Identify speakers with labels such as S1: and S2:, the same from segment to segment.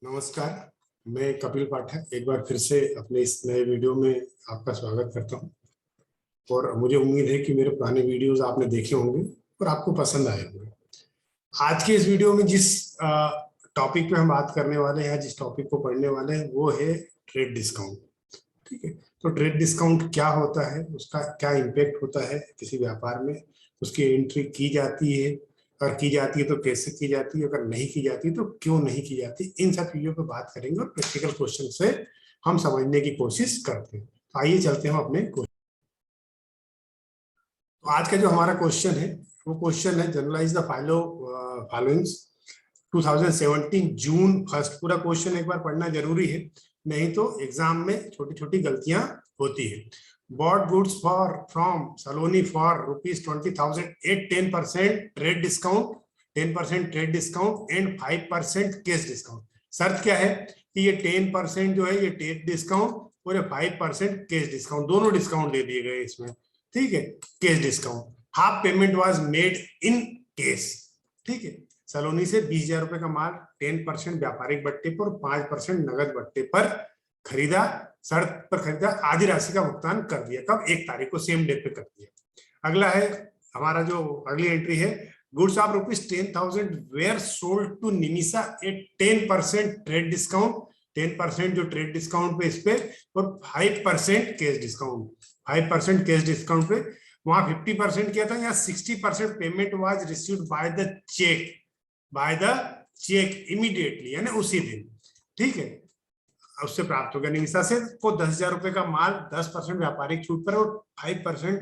S1: नमस्कार, मैं कपिल पाठक एक बार फिर से अपने इस नए वीडियो में आपका स्वागत करता हूं। और मुझे उम्मीद है कि मेरे पुराने वीडियोस आपने देखे होंगे और आपको पसंद आए होंगे। आज के इस वीडियो में जिस टॉपिक पे हम बात करने वाले हैं, जिस टॉपिक को पढ़ने वाले हैं, वो है ट्रेड डिस्काउंट। ठीक है, तो ट्रेड डिस्काउंट क्या होता है, उसका क्या इम्पेक्ट होता है किसी व्यापार में, उसकी एंट्री की जाती है, अगर की जाती है तो कैसे की जाती है, अगर नहीं की जाती तो क्यों नहीं की जाती, इन सब चीजों पर बात करेंगे और प्रैक्टिकल क्वेश्चन से हम समझने की कोशिश करते हैं। तो आइए चलते हैं अपने क्वेश्चन। तो आज का जो हमारा क्वेश्चन है वो क्वेश्चन है जनरलाइज द फॉलोइंग्स 2017 जून 1। पूरा क्वेश्चन एक बार पढ़ना जरूरी है, नहीं तो एग्जाम में छोटी छोटी गलतियां होती है। Bought goods for from Saloni for ₹20,000 at 10% trade discount, 10% trade discount and 5% cash discount. शर्त क्या है कि ये 10% जो है ये ट्रेड डिस्काउंट और ये 5% कैश डिस्काउंट, दोनों डिस्काउंट दे दिए गए इसमें। ठीक है, cash discount, half payment was made in cash. ठीक है, सलोनी से 20,000 रुपए का माल 10% व्यापारिक बट्टे पर 5% नगद बट्टे पर खरीदा, शर्त पर खरीदा, आधी राशि का भुगतान कर दिया। कब? 1 तारीख को, सेम डेट पे कर दिया। अगला है हमारा जो अगली एंट्री है, goods of ₹10,000 were sold to Nimisha at 10% trade discount, 10% जो ट्रेड डिस्काउंट पे इस पे, और 5% कैश डिस्काउंट, 5% कैश डिस्काउंट पे। वहां 50% किया था, यहाँ 60% payment was received by the cheque immediately, यानी उसी दिन। ठीक है, उससे प्राप्त हो गया। निमिषा से को 10,000 रुपए का माल 10% व्यापारिक छूट पर और 5%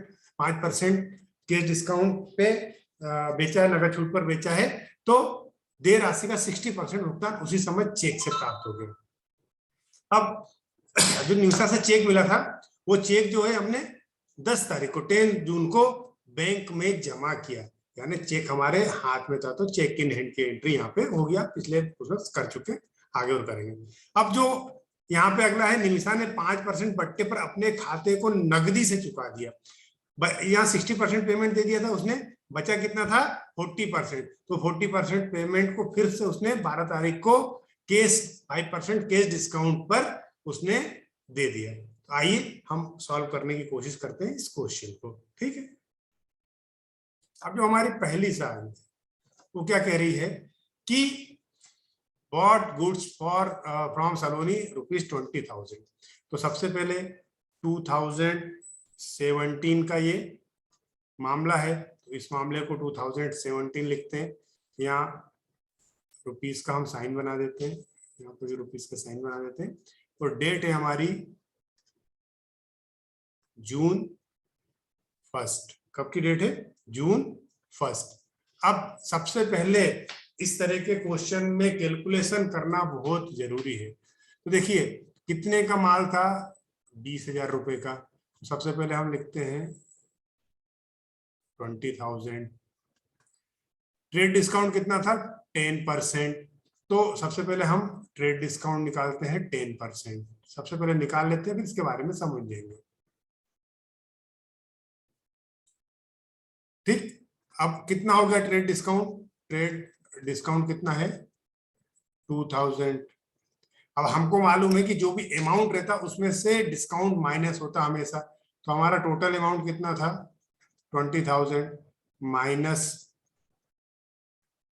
S1: कैश डिस्काउंट पे बेचा है, नगद छूट पर बेचा है, तो देय राशि का 60% भुगतान उसी समय चेक से प्राप्त हो गया। अब जो निमिषा से चेक मिला था, वो चेक जो है हमने 10 तारीख को 10 जून को बैंक में जमा किया, यानी चेक हमारे हाथ में था, तो चेक इन हैंड की एंट्री यहाँ पे हो गया। पिछले उसमें कर चुके, आगे और करेंगे। अब जो यहाँ पे अगला है, निमिषा ने 5% बट्टे पर अपने खाते को नगदी से चुका दिया। यहाँ 60% पेमेंट दे दिया था उसने, बचा कितना था? 40%। तो 40% पेमेंट को फिर से उसने 12 तारीख को कैश 5% कैश डिस्काउंट पर उसने दे दिया। तो आइए हम सॉल्व करने की कोशिश करते हैं इस क्वेश्चन को। ठीक है, अब जो हमारी पहली सवाल है वो क्या कह रही है कि बॉट गुड्स फॉर फ्रॉम सलोनी ₹20,000। तो सबसे पहले 2017 का ये मामला है, तो इस मामले को 2017 लिखते हैं। यहाँ रुपीस का हम साइन बना देते हैं, यहाँ पर रुपीस का साइन बना देते हैं। और डेट है हमारी जून 1। कब की डेट है? जून 1। अब सबसे पहले इस तरह के क्वेश्चन में कैलकुलेशन करना बहुत जरूरी है। तो देखिए कितने का माल था? 20,000 रुपए का। सबसे पहले हम लिखते हैं 20,000। ट्रेड डिस्काउंट कितना था? 10%। तो सबसे पहले हम ट्रेड डिस्काउंट निकालते हैं 10%। सबसे पहले निकाल लेते हैं, फिर इसके बारे में समझ लेंगे। ठीक, अब कितना हो गया ट्रेड डिस्काउंट? ट्रेड डिस्काउंट कितना है? 2,000। अब हमको मालूम है कि जो भी अमाउंट रहता उसमें से डिस्काउंट माइनस होता हमेशा। तो हमारा टोटल अमाउंट कितना था? 20,000 माइनस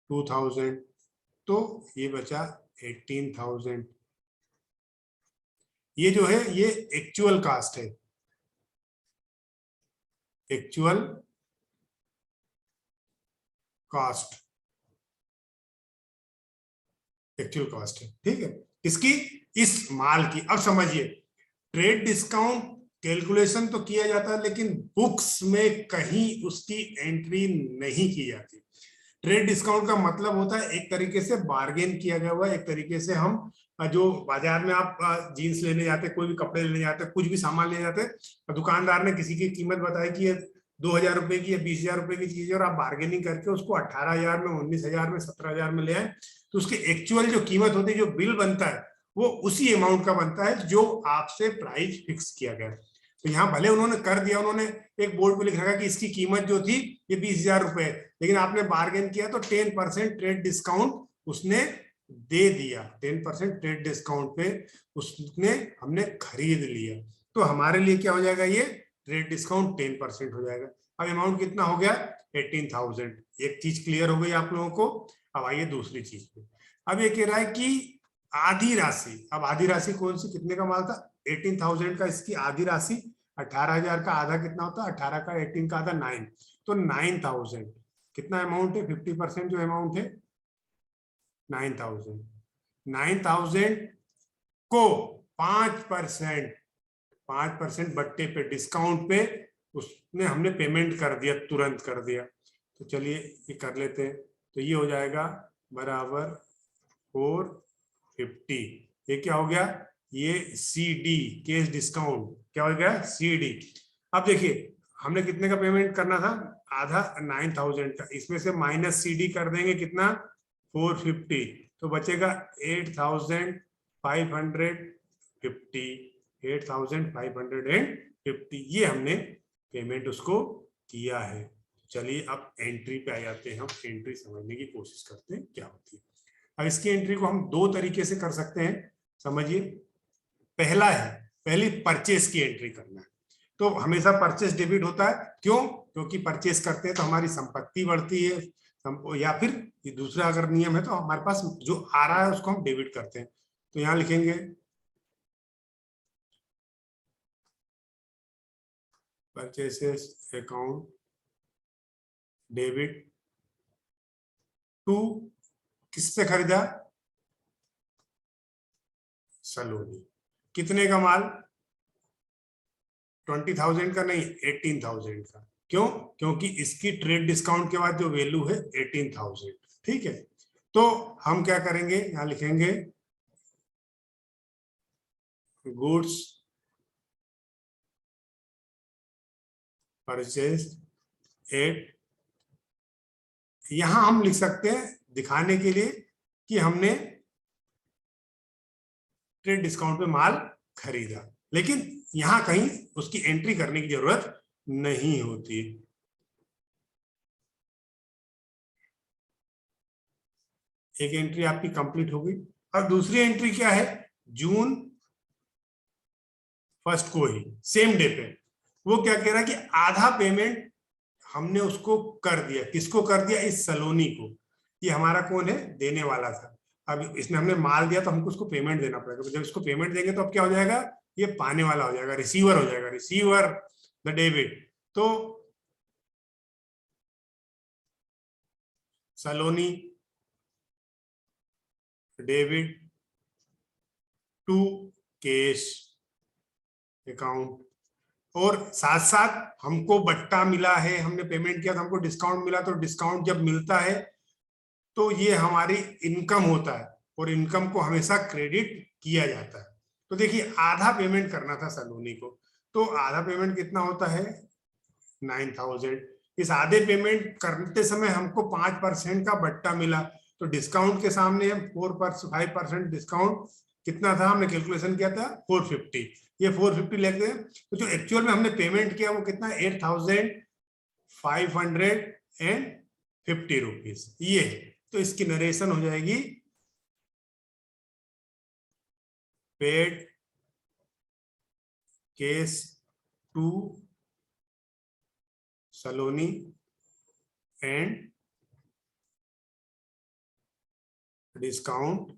S1: 2,000, तो ये बचा 18,000। ये जो है ये एक्चुअल कास्ट है, एक्चुअल कास्ट, एक्चुअल कास्ट है। ठीक है, इसकी, इस माल की। अब समझिए, ट्रेड डिस्काउंट कैलकुलेशन तो किया जाता है, लेकिन बुक्स में कहीं उसकी एंट्री नहीं की जाती। ट्रेड डिस्काउंट का मतलब होता है एक तरीके से बार्गेन किया गया हुआ, एक तरीके से हम जो बाजार में आप जीन्स लेने जाते, कोई भी कपड़े लेने जाते, कुछ भी सामान लेने जाते, दुकानदार ने किसी की कीमत बताई कि ये 2,000 रुपए की या 20,000 रुपए की चीज है, और आप बार्गेनिंग करके उसको 18,000 में, 19,000 में, 17,000 में ले आए, तो उसकी एक्चुअल जो कीमत होती है, जो बिल बनता है, वो उसी अमाउंट का बनता है जो आपसे प्राइस फिक्स किया गया। तो यहाँ भले उन्होंने कर दिया, उन्होंने एक बोर्ड पे लिख रखा कि इसकी कीमत जो थी ये 20,000 रुपए, लेकिन आपने बार्गेन किया तो 10% ट्रेड डिस्काउंट उसने दे दिया, 10% ट्रेड डिस्काउंट पे उसने हमने खरीद लिया, तो हमारे लिए क्या हो जाएगा, ये ट्रेड डिस्काउंट 10% हो जाएगा। अब अमाउंट कितना हो गया, 18,000। एक चीज क्लियर हो गई आप लोगों को। अब आइए दूसरी चीज पे। अब ये कह रहा है कि आधी राशि, अब आधी राशि कौन सी, कितने का माल था, 18,000 का, इसकी आधी राशि 18,000 का आधा कितना होता है, 18 का 18 का आधा 9, तो 9,000 कितना अमाउंट है, 50% जो अमाउंट है 9,000। 9,000 को 5%, 5% बट्टे पे डिस्काउंट पे उसने हमने पेमेंट कर दिया, तुरंत कर दिया। तो चलिए ये कर लेते हैं। तो ये हो जाएगा बराबर 450। ये क्या हो गया, ये CD केस डिस्काउंट क्या हो गया, CD। अब देखिए हमने कितने का पेमेंट करना था, आधा 9,000 का, इसमें से माइनस CD कर देंगे कितना, 450, तो बचेगा 8,550, 8,550 ये हमने पेमेंट उसको किया है। चलिए अब एंट्री पे आ जाते हैं, हम एंट्री समझने की कोशिश करते हैं क्या होती है। अब इसकी एंट्री को हम दो तरीके से कर सकते हैं, समझिए। पहला है, पहली परचेस की एंट्री करना है, तो हमेशा परचेस डेबिट होता है, क्यों, क्योंकि परचेस करते हैं तो हमारी संपत्ति बढ़ती है, या फिर ये दूसरा अगर नियम है तो हमारे पास जो आ रहा है उसको हम डेबिट करते हैं। तो यहां लिखेंगे परचेसेस अकाउंट डेबिट टू, किससे खरीदा, सलोनी। कितने का माल, 20,000 का नहीं, 18,000 का। क्यों, क्योंकि इसकी ट्रेड डिस्काउंट के बाद जो वैल्यू है 18,000। ठीक है, तो हम क्या करेंगे, यहां लिखेंगे गुड्स परचेज एट, यहां हम लिख सकते हैं दिखाने के लिए कि हमने ट्रेड डिस्काउंट पे माल खरीदा, लेकिन यहां कहीं उसकी एंट्री करने की जरूरत नहीं होती। एक एंट्री आपकी कंप्लीट हो गई। अब दूसरी एंट्री क्या है, जून 1 को ही सेम डे पे वो क्या कह रहा है कि आधा पेमेंट हमने उसको कर दिया, किसको कर दिया, इस सलोनी को। ये हमारा कौन है, देने वाला था। अब इसने हमने माल दिया तो हमको उसको पेमेंट देना पड़ेगा, तो जब इसको पेमेंट देंगे तो अब क्या हो जाएगा, ये पाने वाला हो जाएगा, रिसीवर हो जाएगा, रिसीवर द डेबिट। तो सलोनी डेबिट टू कैश अकाउंट, और साथ साथ हमको बट्टा मिला है, हमने पेमेंट किया तो हमको डिस्काउंट मिला, तो डिस्काउंट जब मिलता है तो ये हमारी इनकम होता है, और इनकम को हमेशा क्रेडिट किया जाता है। तो देखिए आधा पेमेंट करना था सलोनी को, तो आधा पेमेंट कितना होता है, 9,000। इस आधे पेमेंट करते समय हमको 5% का बट्टा मिला, तो डिस्काउंट के सामने हम 5% डिस्काउंट कितना था, हमने कैलकुलेशन किया था 450, ये 450 लेते हैं। तो जो एक्चुअल में हमने पेमेंट किया वो कितना, 8,550 रुपीज, ये। तो इसकी नरेशन हो जाएगी paid cash to Saloni and discount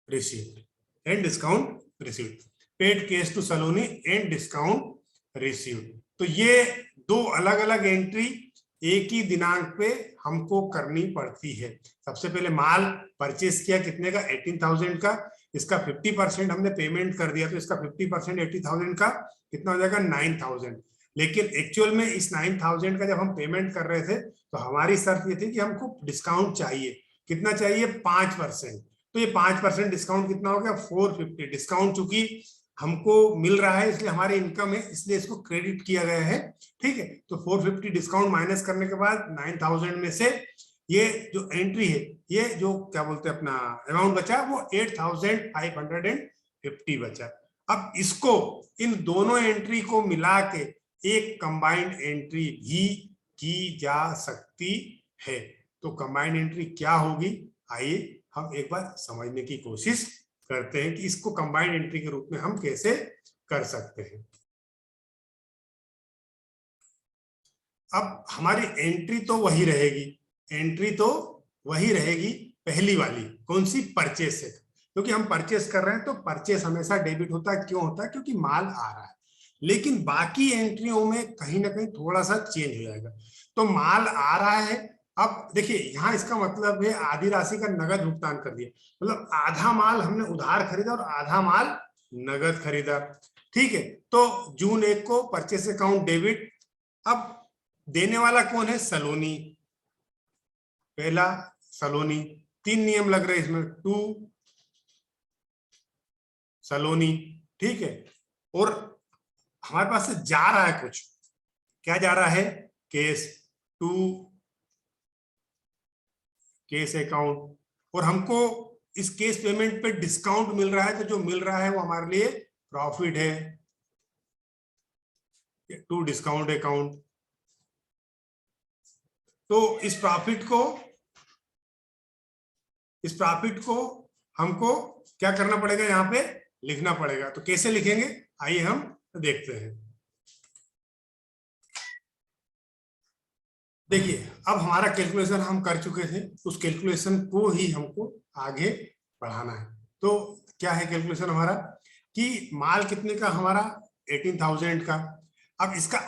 S1: received, and discount received, paid cash to Saloni and discount received. तो ये दो अलग अलग एंट्री एक ही दिनांक पे हमको करनी पड़ती है। सबसे पहले माल परचेस किया कितने का, 18,000 का, इसका 50% हमने पेमेंट कर दिया, तो इसका 50% 80,000 का कितना हो जाएगा, 9,000। लेकिन एक्चुअल में इस 9,000 का जब हम पेमेंट कर रहे थे तो हमारी शर्त ये थी कि हमको डिस्काउंट चाहिए, कितना चाहिए, 5%। तो ये 5% डिस्काउंट कितना हो गया, 450। डिस्काउंट चूंकि हमको मिल रहा है इसलिए हमारी इनकम है, इसलिए इसको क्रेडिट किया गया है। ठीक है, तो 450 डिस्काउंट माइनस करने के बाद 9,000 में से ये जो एंट्री है, ये जो क्या बोलते हैं अपना अमाउंट बचा, वो 8,550 बचा। अब इसको, इन दोनों एंट्री को मिला के एक कंबाइंड एंट्री भी की जा सकती है। तो कंबाइंड एंट्री क्या होगी, आइए हम एक बार समझने की कोशिश करते हैं कि इसको कंबाइंड एंट्री के रूप में हम कैसे कर सकते हैं। अब हमारी एंट्री तो वही रहेगी, एंट्री तो वही रहेगी, पहली वाली कौन सी, परचेस से, क्योंकि हम परचेस कर रहे हैं तो परचेस हमेशा डेबिट होता है। क्यों होता है, क्योंकि माल आ रहा है। लेकिन बाकी एंट्रियों में कहीं ना कहीं थोड़ा सा चेंज हो जाएगा। तो माल आ रहा है, अब देखिए यहाँ इसका मतलब है आधी राशि का नगद भुगतान कर दिया, मतलब आधा माल हमने उधार खरीदा और आधा माल नगद खरीदा। ठीक है, तो जून 1 को परचेस अकाउंट डेबिट। अब देने वाला कौन है, सलोनी, पहला सलोनी। 3 नियम लग रहे हैं इसमें, टू सलोनी। ठीक है, और हमारे पास से जा रहा है कुछ, क्या जा रहा है, केस टू केस अकाउंट, और हमको इस केस पेमेंट पे डिस्काउंट मिल रहा है, तो जो मिल रहा है वो हमारे लिए प्रॉफिट है, टू डिस्काउंट अकाउंट। तो इस प्रॉफिट को हमको क्या करना पड़ेगा, यहाँ पे लिखना पड़ेगा। तो कैसे लिखेंगे, आइए हम देखते हैं। देखिए अब हमारा कैलकुलेशन हम कर चुके थे, उस कैलकुलेशन को ही हमको आगे बढ़ाना है। तो क्या है कैलकुलेशन हमारा, कि माल कितने का हमारा 18,000 का। अब इसका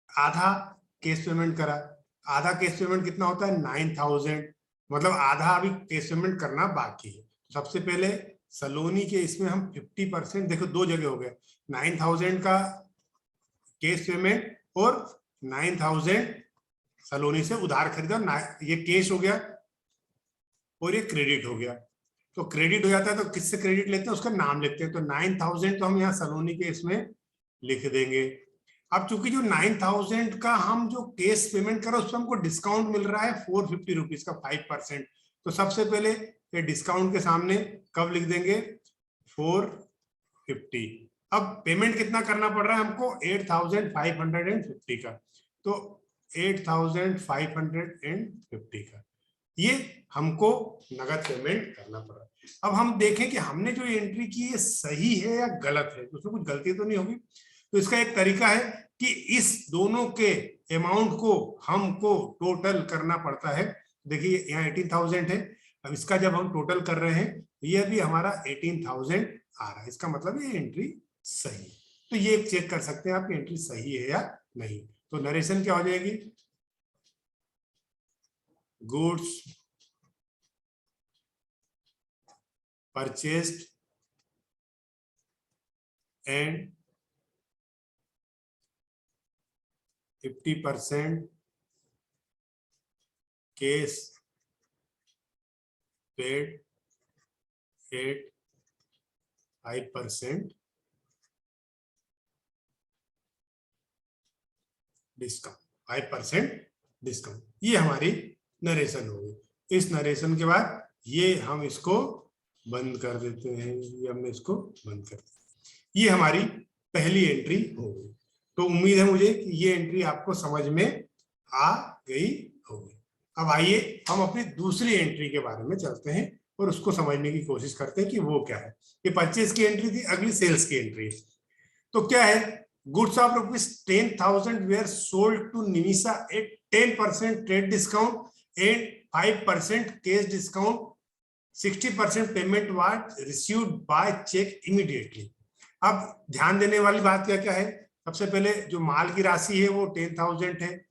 S1: आधा केस पेमेंट करा, आधा केस पेमेंट कितना होता है 9,000, मतलब आधा अभी केस पेमेंट करना बाकी है। सबसे पहले सलोनी के इसमें हम 50%, देखो दो जगह हो गए, 9,000 का केस पेमेंट और 9,000 सलोनी से उधार खरीदा, ये केस हो गया और ये क्रेडिट हो गया। तो क्रेडिट हो जाता है तो किससे क्रेडिट लेते हैं, उसका नाम लिखते हैं। तो 9,000 तो हम यहाँ सलोनी के इसमें लिख देंगे। अब चूंकि जो 9,000 का हम जो केस पेमेंट कर रहे हैं उस पर हमको डिस्काउंट मिल रहा है 450 रुपीज का, 5%। तो सबसे पहले ये डिस्काउंट के सामने कब लिख देंगे, 450। अब पेमेंट कितना करना पड़ रहा है हमको, 8,550 का। तो 8,550 का ये हमको नगद पेमेंट करना पड़ा। अब हम देखें कि हमने जो एंट्री की है सही है या गलत है, उसमें कुछ गलती तो नहीं होगी। तो इसका एक तरीका है कि इस दोनों के अमाउंट को हमको टोटल करना पड़ता है। देखिए यहाँ 18,000 है, अब इसका जब हम टोटल कर रहे हैं ये भी हमारा 18,000 आ रहा है, इसका मतलब ये एंट्री सही है। तो ये चेक कर सकते हैं आप एंट्री सही है या नहीं। तो नरेशन क्या हो जाएगी, goods purchased and 50% case paid at 5% discount, 5% discount. ये हमारी नरेशन होगी। इस नरेशन के बाद ये हम इसको बंद कर देते हैं, ये हमने इसको बंद कर दिया। ये हमारी पहली एंट्री हो गई। तो उम्मीद है मुझे कि ये एंट्री आपको समझ में आ गई होगी। अब आइए हम अपनी दूसरी एंट्री के बारे में चलते हैं और उसको समझने की कोशिश करते हैं कि वो क्या है। ये परचेज की एंट्री थी, अगली सेल्स की एंट्री है। तो क्या है, goods of ₹10,000 were sold to Nimisa at 10% trade discount and 5% cash discount. 60% payment was received by check immediately. अब ध्यान देने वाली बात क्या क्या है, सबसे पहले जो माल की राशि है वो 10,000 है,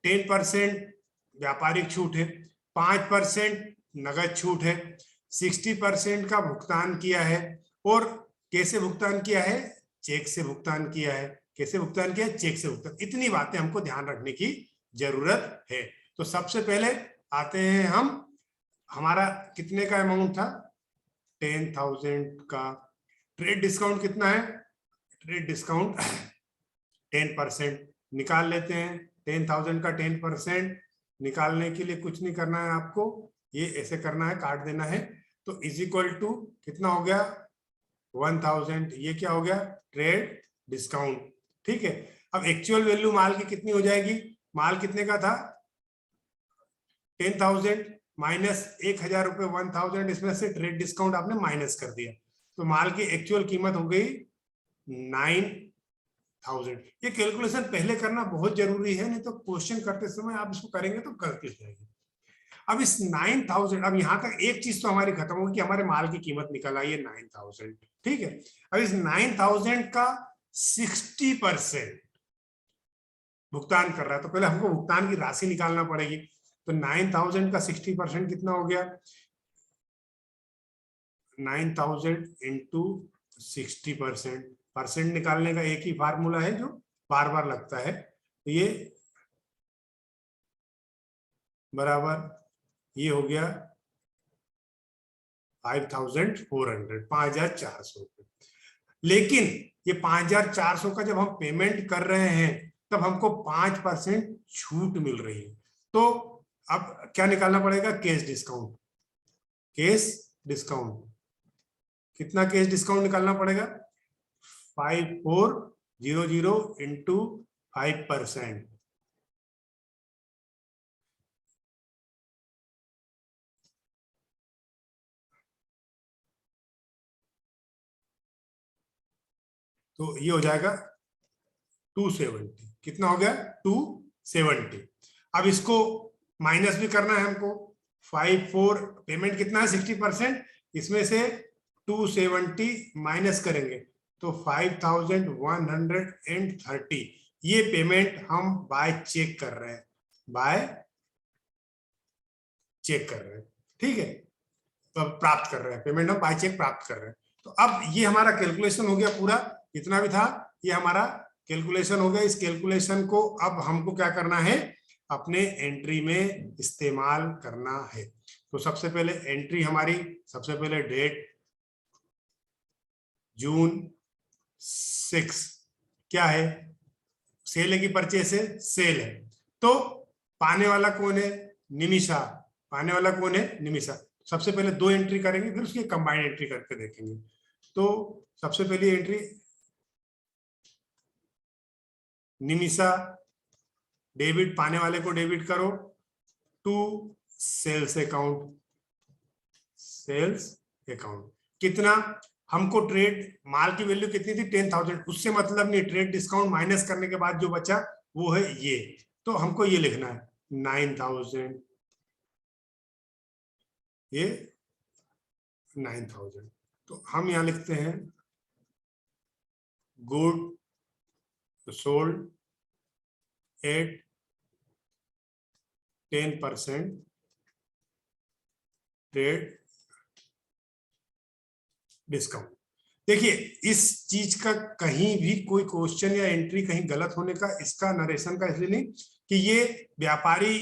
S1: 10% व्यापारिक छूट है, 5% नगद छूट है, 60% का भुगतान किया है। और कैसे भुगतान किया है, चेक से भुगतान किया है। कैसे भुगतान किया, चेक से भुगतान। इतनी बातें हमको ध्यान रखने की जरूरत है। तो सबसे पहले आते हैं हम, हमारा कितने का अमाउंट था, 10,000 का। ट्रेड डिस्काउंट कितना है, ट्रेड डिस्काउंट 10% निकाल लेते हैं। 10,000 का 10% निकालने के लिए कुछ नहीं करना है आपको, ये ऐसे करना है, काट देना है। तो इज इक्वल टू कितना हो गया, 1,000। ये क्या हो गया, ट्रेड डिस्काउंट। ठीक है, अब एक्चुअल वैल्यू माल की कितनी हो जाएगी, माल कितने का था 10,000 माइनस 1,000 रुपए 1,000, इसमें से ट्रेड डिस्काउंट आपने माइनस कर दिया, तो माल की एक्चुअल कीमत हो गई 9,000। ये कैलकुलेशन पहले करना बहुत जरूरी है, नहीं तो क्वेश्चन करते समय आप इसको करेंगे तो गलती हो जाएगी। अब इस 9,000, अब यहां तक एक चीज तो हमारी खत्म होगी कि हमारे माल की कीमत निकल आई है 9,000, ठीक है। अब इस 9,000 का 60% भुगतान कर रहा है, तो पहले हमको भुगतान की राशि निकालना पड़ेगी। तो 9,000 का 60% कितना हो गया, 9,000 इंटू 60%। परसेंट निकालने का एक ही फार्मूला है जो बार बार लगता है, तो ये बराबर ये हो गया 5,400, 5,400 रुपये। लेकिन ये 5,400 का जब हम पेमेंट कर रहे हैं तब हमको 5% छूट मिल रही है, तो अब क्या निकालना पड़ेगा, कैश डिस्काउंट। कैश डिस्काउंट कितना, कैश डिस्काउंट निकालना पड़ेगा 5,400 इंटू 5%। तो ये हो जाएगा 270। कितना हो गया, 270। अब इसको माइनस भी करना है हमको। 54 पेमेंट कितना है 60%, इसमें से 270 माइनस करेंगे तो 5,130। ये पेमेंट हम बाय चेक कर रहे हैं, बाय चेक कर रहे हैं, ठीक है। तो प्राप्त कर रहे हैं, पेमेंट हम बाय चेक प्राप्त कर रहे हैं। तो अब ये हमारा कैलकुलेशन हो गया पूरा, जितना भी था ये हमारा कैलकुलेशन हो गया। इस कैलकुलेशन को अब हमको क्या करना है, अपने एंट्री में इस्तेमाल करना है। तो सबसे पहले एंट्री हमारी, सबसे पहले डेट जून 6, क्या है, सेल है कि परचेस है, सेल है। तो पाने वाला कौन है, निमिषा। पाने वाला कौन है, निमिषा। सबसे पहले 2 एंट्री करेंगे, फिर उसकी कंबाइंड एंट्री करके देखेंगे। तो सबसे पहली एंट्री निमिषा, डेबिट, पाने वाले को डेबिट करो to sales account. Sales account कितना, हमको ट्रेड माल की वैल्यू कितनी थी 10,000, उससे मतलब नहीं, ट्रेड डिस्काउंट माइनस करने के बाद जो बचा वो है ये। तो हमको ये लिखना है 9,000, ये 9,000। तो हम यहां लिखते हैं good sold at 10% trade discount. देखिए इस चीज का कहीं भी कोई क्वेश्चन या एंट्री कहीं गलत होने का, इसका नरेशन का इसलिए नहीं कि ये व्यापारी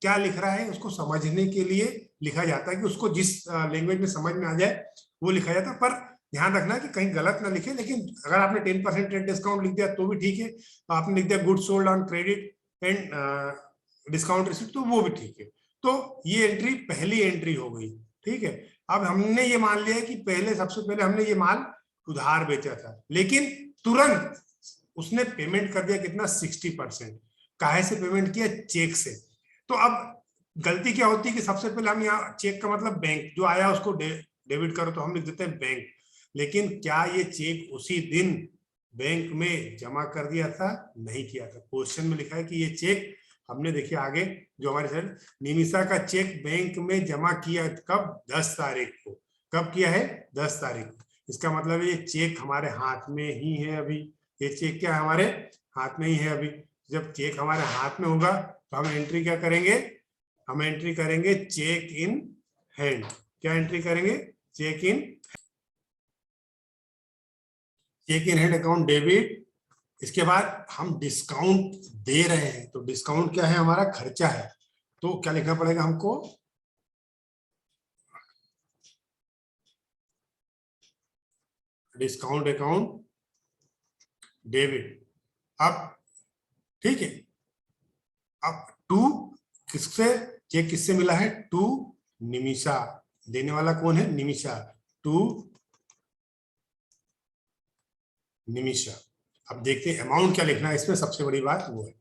S1: क्या लिख रहा है उसको समझने के लिए लिखा जाता है, कि उसको जिस लैंग्वेज में समझ में आ जाए वो लिखा जाता है। पर ध्यान रखना कि कहीं गलत ना लिखे। लेकिन अगर आपने 10% ट्रेड डिस्काउंट लिख दिया तो भी ठीक है, आपने लिख दिया good sold on credit and discount receipt तो वो भी ठीक है। तो ये एंट्री पहली एंट्री हो गई, ठीक है। अब हमने ये मान लिया कि पहले, सबसे पहले हमने ये माल उधार बेचा था, लेकिन तुरंत उसने पेमेंट कर दिया कितना, 60%। काहे से पेमेंट किया, चेक से। तो अब गलती क्या होती है कि सबसे पहले हम यहाँ चेक का मतलब बैंक जो आया उसको डेबिट करो, तो हम लिख देते हैं बैंक। लेकिन क्या ये चेक उसी दिन बैंक में जमा कर दिया था, नहीं किया था। क्वेश्चन में लिखा है कि ये चेक हमने, देखिए आगे जो हमारे सर, निमिषा का चेक बैंक में जमा किया कब, 10 तारीख को। कब किया है, 10 तारीख को। इसका मतलब ये चेक हमारे हाथ में ही है अभी। ये चेक क्या हमारे हाथ में ही है अभी। जब चेक हमारे हाथ में होगा तो हम एंट्री क्या करेंगे, हम एंट्री करेंगे चेक इन हैंड। क्या एंट्री करेंगे, cheque in, cheque in hand account debit. इसके बाद हम डिस्काउंट दे रहे हैं, तो डिस्काउंट क्या है, हमारा खर्चा है। तो क्या लिखना पड़ेगा हमको, डिस्काउंट अकाउंट डेबिट। अब ठीक है, अब टू किससे, चेक किससे मिला है, टू निमिषा। देने वाला कौन है, निमिषा, टू निमिषा। अब देखते हैं अमाउंट क्या लिखना है इसमें, सबसे बड़ी बात वो है।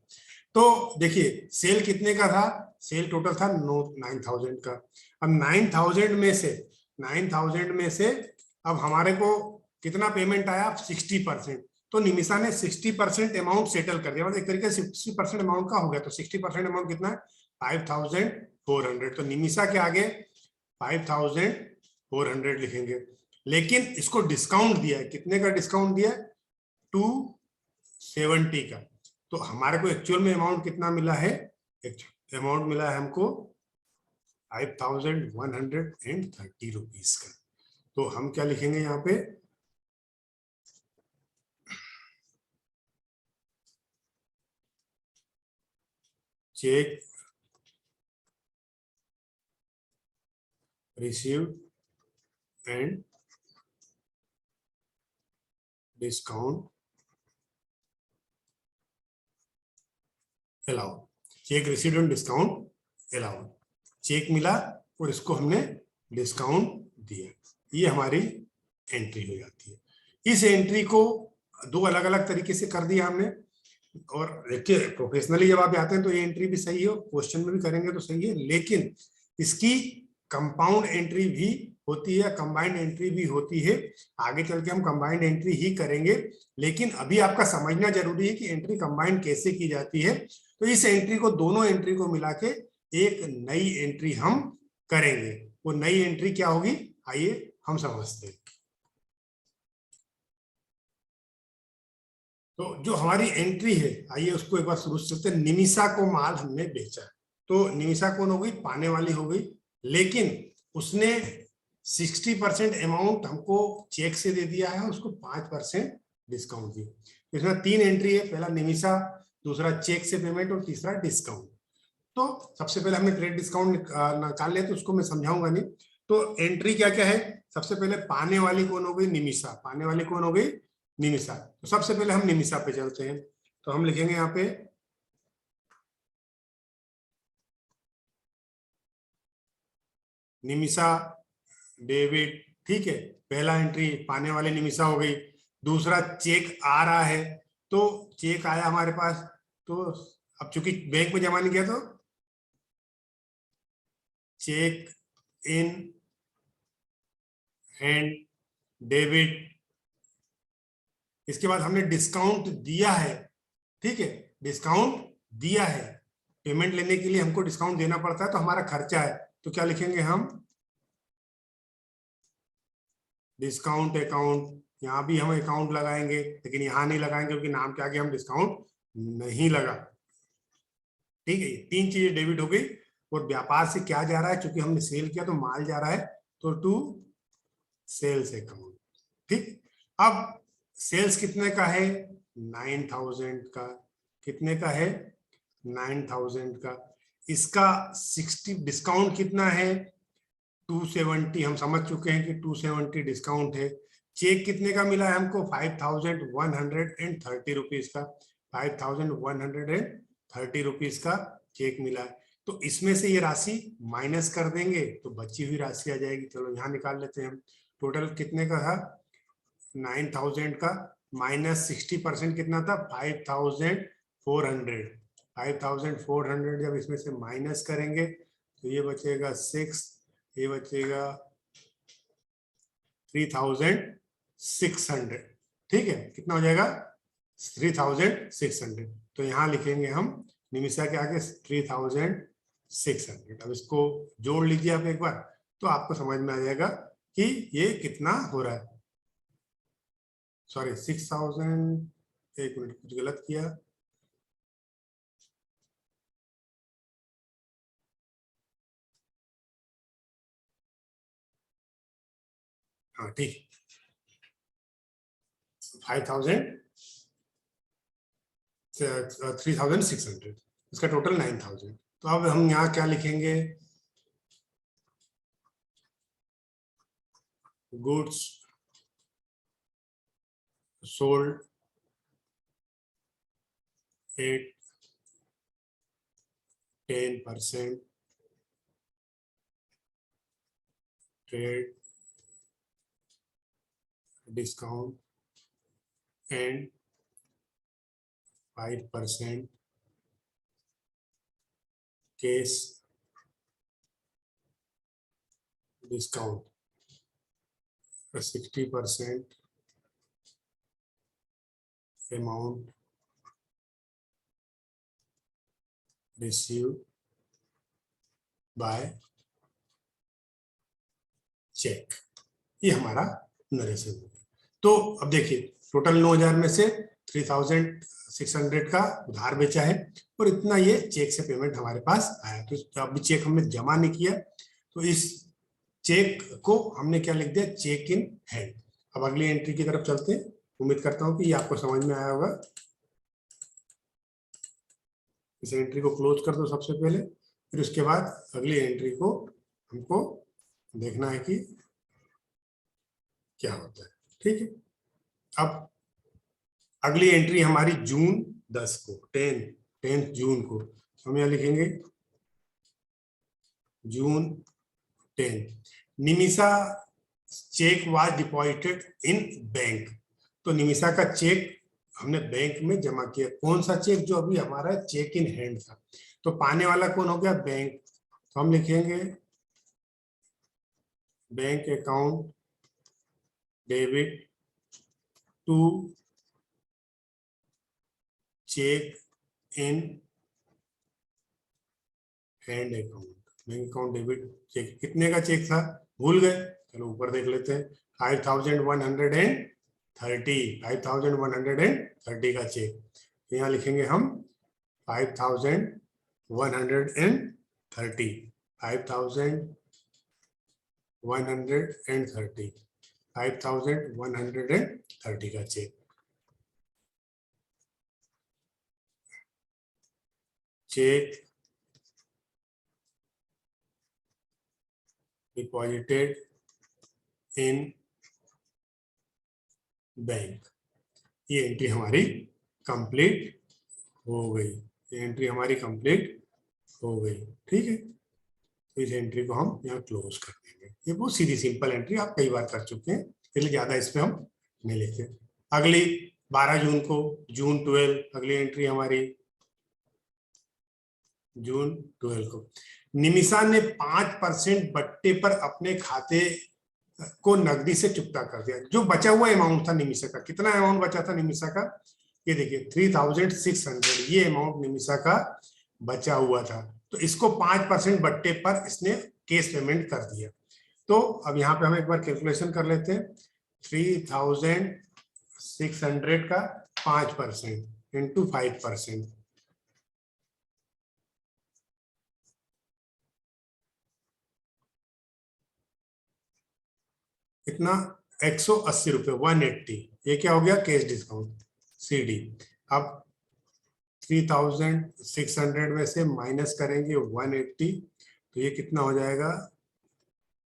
S1: तो देखिए सेल कितने का था, सेल टोटल था 9,000 का। अब 9,000 में से अब हमारे को कितना पेमेंट आया, 60%। तो निमिषा ने 60% अमाउंट सेटल कर दिया, मतलब एक तरीके से 60% अमाउंट का हो गया। तो 60% अमाउंट कितना है, 5,400। तो निमिषा के आगे 5,400 लिखेंगे। लेकिन इसको डिस्काउंट दिया है, कितने का डिस्काउंट दिया है, 270 का। तो हमारे को एक्चुअल में अमाउंट कितना मिला है, अमाउंट मिला है हमको 5,130 रुपीज का। तो हम क्या लिखेंगे यहाँ पे, cheque received and discount allowed. Cheque received and discount allowed, cheque मिला और इसको हमने डिस्काउंट दिया, ये हमारी एंट्री हो जाती है। इस एंट्री को दो अलग अलग तरीके से कर दिया हमने। और देखिए प्रोफेशनली जब आप आते हैं तो ये एंट्री भी सही हो, क्वेश्चन में भी करेंगे तो सही है, लेकिन इसकी कंपाउंड एंट्री भी होती है, कंबाइंड एंट्री भी होती है। आगे चल के हम कंबाइंड एंट्री ही करेंगे, लेकिन अभी आपका समझना जरूरी है कि एंट्री कंबाइंड कैसे की जाती है। तो इस एंट्री को, दोनों एंट्री को मिला के एक नई एंट्री हम करेंगे। वो नई एंट्री क्या होगी, आइए हम समझते हैं। तो जो हमारी एंट्री है, आइए उसको एक बार शुरू से चलते हैं। निमिषा को माल हमने बेचा, तो निमिषा कौन हो गई, पाने वाली हो गई, लेकिन उसने 60% अमाउंट हमको चेक से दे दिया है, उसको 5% डिस्काउंट दिया। इसमें 3 एंट्री है, पहला निमिषा, दूसरा चेक से पेमेंट और तीसरा डिस्काउंट। तो सबसे पहले हमने क्रेडिट डिस्काउंट निकाल लिया, तो उसको मैं समझाऊंगा नहीं। तो एंट्री क्या क्या है, सबसे पहले पाने वाली कौन हो गई, निमिषा। पाने वाली कौन हो गई, निमिषा। तो सबसे पहले हम निमिषा पे चलते हैं। तो हम लिखेंगे यहाँ पे निमिषा डेबिट, ठीक है। पहला एंट्री पाने वाली निमिषा हो गई। दूसरा चेक आ रहा है, तो चेक आया हमारे पास, तो अब चूंकि बैंक में जमा नहीं किया तो चेक इन हैंड डेबिट। इसके बाद हमने डिस्काउंट दिया है, ठीक है, डिस्काउंट दिया है। पेमेंट लेने के लिए हमको डिस्काउंट देना पड़ता है, तो हमारा खर्चा है। तो क्या लिखेंगे हम, डिस्काउंट अकाउंट। यहाँ भी हम अकाउंट लगाएंगे, लेकिन यहाँ नहीं लगाएंगे क्योंकि नाम के आगे हम डिस्काउंट नहीं लगा, ठीक है। 3 चीजें डेबिट हो गई। और व्यापार से क्या जा रहा है, क्योंकि हमने सेल किया तो माल जा रहा है, तो टू सेल्स अकाउंट, ठीक। अब सेल्स कितने का है, 9,000 का। कितने का है, 9,000 का। इसका 60 डिस्काउंट कितना है, 270। हम समझ चुके हैं कि 270 डिस्काउंट है। चेक कितने का मिला है हमको, 5,130 रुपीज का। 5,130 रुपीज का चेक मिला है। तो इसमें से ये राशि माइनस कर देंगे तो बची हुई राशि आ जाएगी। चलो यहाँ निकाल लेते हैं हम। टोटल कितने का था, 9,000 का, माइनस 60% कितना था, 5,400। 5,400 जब इसमें से माइनस करेंगे तो ये बचेगा 6, ये बचेगा 3,600, ठीक है। कितना हो जाएगा, 3,600। तो यहाँ लिखेंगे हम निमिषा के आगे 3,600। अब इसको जोड़ लीजिए आप एक बार, तो आपको समझ में आ जाएगा कि ये कितना हो रहा है। सॉरी 6,000, एक मिनट कुछ गलत किया। हाँ ठीक, 3,600, इसका टोटल 9,000। तो अब हम यहाँ क्या लिखेंगे, goods sold at 10% trade discount and 5% cash discount 60% amount received by cheque. ये हमारा नरेशन है। तो अब देखिए टोटल 9,000 में से 3,600 का उधार बेचा है और इतना ये चेक से पेमेंट हमारे पास आया। तो अभी चेक हमने जमा नहीं किया, तो इस चेक को हमने क्या लिख दिया, चेक इन हैंड। अब अगली एंट्री की तरफ चलते हैं। उम्मीद करता हूं कि ये आपको समझ में आया होगा। इस एंट्री को क्लोज कर दो सबसे पहले, फिर उसके बाद अगली एंट्री को हमको देखना है कि क्या होता है। ठीक है, अब अगली एंट्री हमारी जून 10 को, 10 जून को हम यहाँ लिखेंगे June 10। Nimisha cheque was deposited in bank. तो निमिषा का चेक हमने बैंक में जमा किया। कौन सा चेक, जो अभी हमारा चेक इन हैंड था। तो पाने वाला कौन हो गया, बैंक। तो हम लिखेंगे bank account debit to cheque in hand account. Bank account debit cheque, कितने का चेक था भूल गए, चलो ऊपर देख लेते हैं। 5,130, 5,130 का चेक। यहाँ लिखेंगे हम 5,130, 5,130, 5,130 का cheque. Cheque deposited in bank. ये एंट्री हमारी कंप्लीट हो गई। ये एंट्री हमारी कंप्लीट हो गई। ठीक है, तो इस एंट्री को हम यहाँ क्लोज कर देंगे। ये बहुत सीधी सिंपल एंट्री, आप कई बार कर चुके हैं, इसलिए ज्यादा इसमें हम नहीं लिखते। अगली 12 जून को, जून 12, अगली एंट्री हमारी जून 12 को। निमिषा ने 5% बट्टे पर अपने खाते को नकदी से चुकता कर दिया। जो बचा हुआ अमाउंट था निमिषा का, कितना अमाउंट बचा था निमिषा का, ये देखिए 3,600, ये अमाउंट निमिषा का बचा हुआ था। तो इसको 5% बट्टे पर इसने कैश पेमेंट कर दिया। तो अब यहाँ पे हम एक बार कैलकुलेशन कर लेते हैं। 3,600 का 5% इंटू 5%, कितना, 180 रुपए, 180। ये क्या हो गया, कैश डिस्काउंट, CD। अब 3,600 में से माइनस करेंगे 180, तो ये कितना हो जाएगा,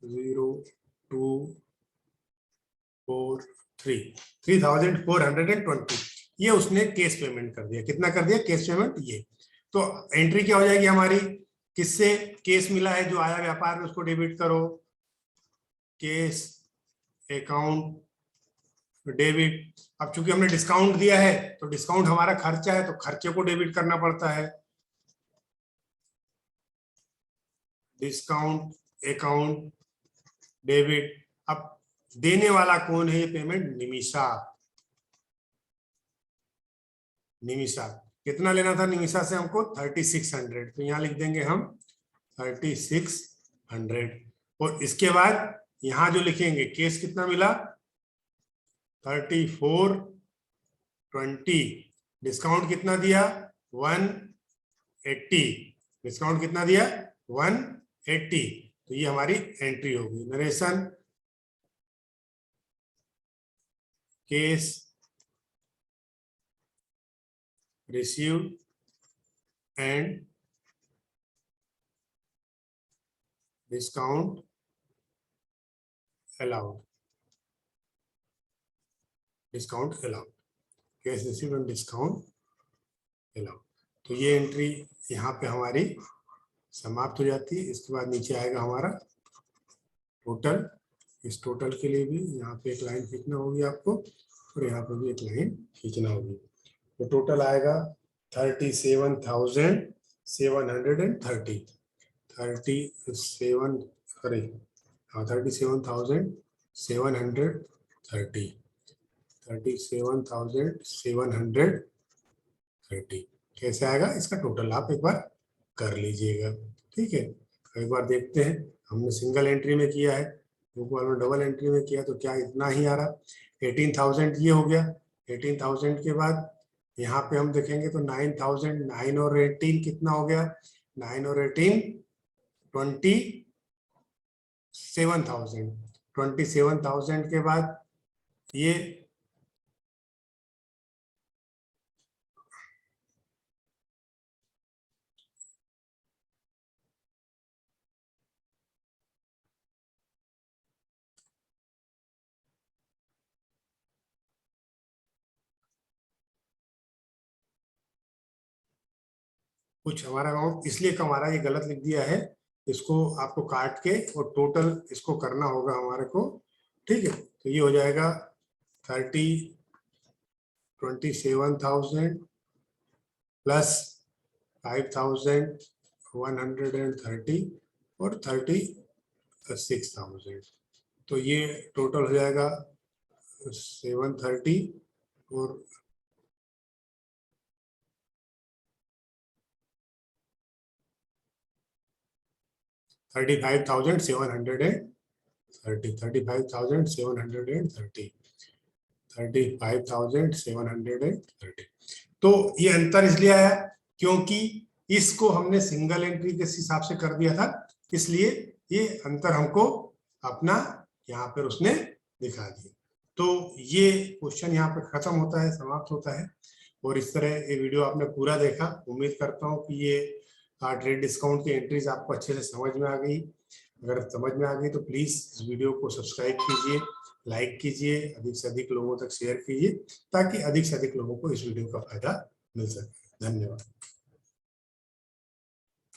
S1: 0,243, 3,420। ये उसने कैश पेमेंट कर दिया। कितना कर दिया कैश पेमेंट, ये। तो एंट्री क्या हो जाएगी हमारी, किससे कैश मिला है जो आया व्यापार में, उसको डेबिट करो, कैश अकाउंट डेबिट। अब चूंकि हमने डिस्काउंट दिया है तो डिस्काउंट हमारा खर्चा है, तो खर्चे को डेबिट करना पड़ता है। Discount account debit. अब देने वाला कौन है, ये पेमेंट निमिषा। निमिषा कितना लेना था निमिषा से हमको, 3,600। तो यहाँ लिख देंगे हम 3,600। और इसके बाद यहां जो लिखेंगे केस कितना मिला, 3,420। डिस्काउंट कितना दिया, 180। डिस्काउंट कितना दिया, 180। तो ये हमारी एंट्री होगी। Narration case received and discount allowed. Discount allowed, cash received and discount allowed. तो ये एंट्री यहाँ पे हमारी समाप्त हो जाती है। इसके बाद नीचे आएगा हमारा टोटल। इस टोटल के लिए भी यहाँ पे एक लाइन खींचना होगी आपको, और यहाँ पे भी एक लाइन खींचना होगी। तो टोटल आएगा 37,000 730 37 अरे 37,730 37,730 कैसे आएगा इसका टोटल आप एक बार कर लीजिएगा। ठीक है, एक बार देखते हैं। हमने सिंगल एंट्री में किया है, ग्रुप वालों ने डबल एंट्री में किया तो क्या इतना ही आ रहा। 18,000 ये हो गया। 18,000 के बाद यहाँ पे हम देखेंगे तो 9,000, 9 और 18 कितना हो गया, 9 और 18 27,000। 27,000 के बाद ये कुछ हमारा अमाउंट इसलिए हमारा ये गलत लिख दिया है, इसको आपको काट के और टोटल इसको करना होगा हमारे को। ठीक है, तो ये हो जाएगा 27,000 प्लस 5,130 और 36,000, तो ये टोटल हो जाएगा 730 और 35,730 35,730। तो ये अंतर इसलिए आया क्योंकि इसको हमने सिंगल एंट्री के हिसाब से कर दिया था, इसलिए ये अंतर हमको अपना यहाँ पर उसने दिखा दिया। तो ये क्वेश्चन यहाँ पे खत्म होता है, समाप्त होता है। और इस तरह ये वीडियो आपने पूरा देखा, उम्मीद करता हूँ कि ये ट्रेड डिस्काउंट की एंट्रीज आपको अच्छे से समझ में आ गई। अगर समझ में आ गई तो प्लीज इस वीडियो को सब्सक्राइब कीजिए, लाइक कीजिए, अधिक से अधिक लोगों तक शेयर कीजिए ताकि अधिक से अधिक लोगों को इस वीडियो का फायदा मिल सके। धन्यवाद।